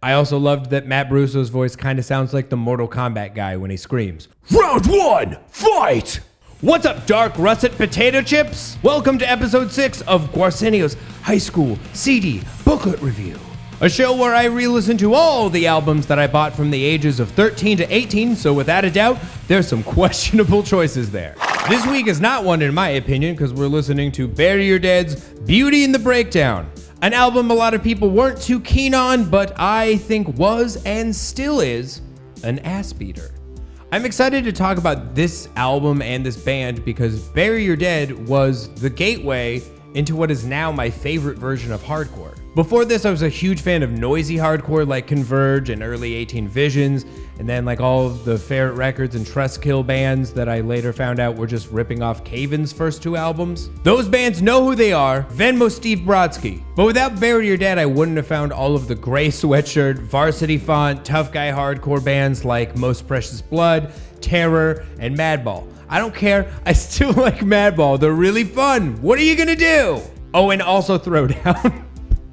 I also loved that Matt Brusso's voice kind of sounds like the Mortal Kombat guy when he screams. Round 1, fight! What's up, dark russet potato chips? Welcome to episode 6 of Guarsenio's High School CD Booklet Review. A show where I re-listen to all the albums that I bought from the ages of 13 to 18, so without a doubt, there's some questionable choices there. This week is not one in my opinion, because we're listening to Bury Your Dead's Beauty and the Breakdown. An album a lot of people weren't too keen on, but I think was and still is an ass beater. I'm excited to talk about this album and this band because Bury Your Dead was the gateway into what is now my favorite version of hardcore. Before this, I was a huge fan of noisy hardcore like Converge and early 18 Visions, and then like all of the Ferret Records and Trustkill bands that I later found out were just ripping off Caven's first 2 albums. Those bands know who they are, Venmo Steve Brodsky. But without Bury Your Dead, I wouldn't have found all of the Gray Sweatshirt, Varsity Font, tough guy hardcore bands like Most Precious Blood, Terror, and Madball. I don't care, I still like Madball, they're really fun. What are you gonna do? Oh, and also Throwdown.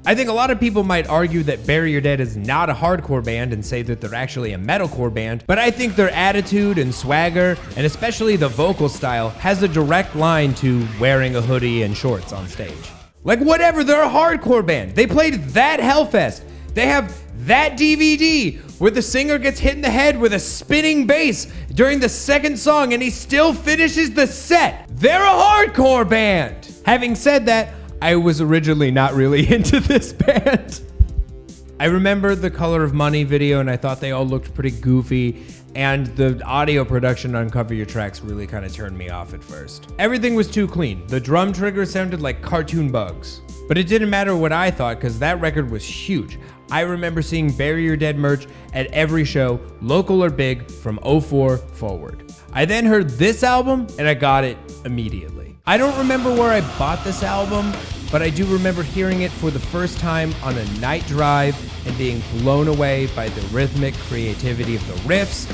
I think a lot of people might argue that Bury Your Dead is not a hardcore band and say that they're actually a metalcore band, but I think their attitude and swagger, and especially the vocal style, has a direct line to wearing a hoodie and shorts on stage. Like whatever, they're a hardcore band. They played that Hellfest. They have that DVD where the singer gets hit in the head with a spinning bass during the second song and he still finishes the set. They're a hardcore band. Having said that, I was originally not really into this band. I remember the Color of Money video and I thought they all looked pretty goofy, and the audio production on Cover Your Tracks really kind of turned me off at first. Everything was too clean. The drum trigger sounded like cartoon bugs. But it didn't matter what I thought because that record was huge. I remember seeing Bury Your Dead merch at every show, local or big, from 04 forward. I then heard this album and I got it immediately. I don't remember where I bought this album, but I do remember hearing it for the first time on a night drive and being blown away by the rhythmic creativity of the riffs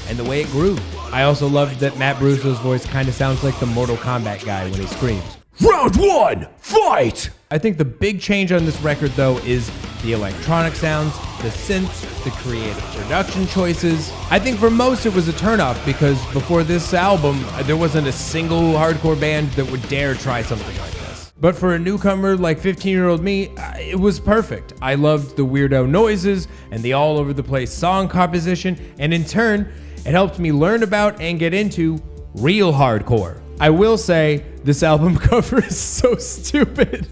and the way it grew. I also loved that Matt Brusso's voice kind of sounds like the Mortal Kombat guy when he screams. Round 1, fight! I think the big change on this record though is the electronic sounds, the synths, the creative production choices. I think for most it was a turnoff because before this album, there wasn't a single hardcore band that would dare try something like this. But for a newcomer like 15-year-old me, it was perfect. I loved the weirdo noises and the all over the place song composition, and in turn, it helped me learn about and get into real hardcore. I will say, this album cover is so stupid.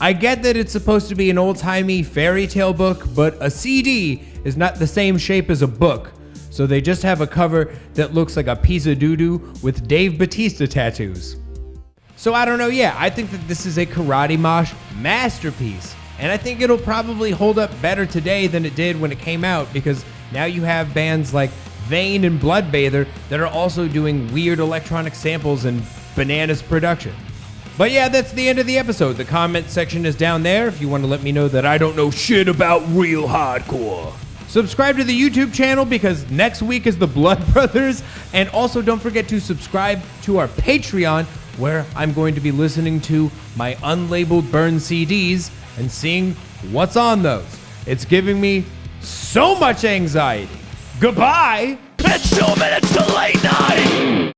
I get that it's supposed to be an old-timey fairy tale book, but a CD is not the same shape as a book, so they just have a cover that looks like a piece of doo-doo with Dave Bautista tattoos. So I don't know, yeah, I think that this is a Karate Mosh masterpiece, and I think it'll probably hold up better today than it did when it came out, because now you have bands like Vane and Bloodbather that are also doing weird electronic samples and bananas production. But yeah, that's the end of the episode. The comment section is down there if you want to let me know that I don't know shit about real hardcore. Subscribe to the YouTube channel because next week is the Blood Brothers, and also don't forget to subscribe to our Patreon where I'm going to be listening to my unlabeled burn CDs and seeing what's on those. It's giving me so much anxiety. Goodbye! It's 2 minutes to late night!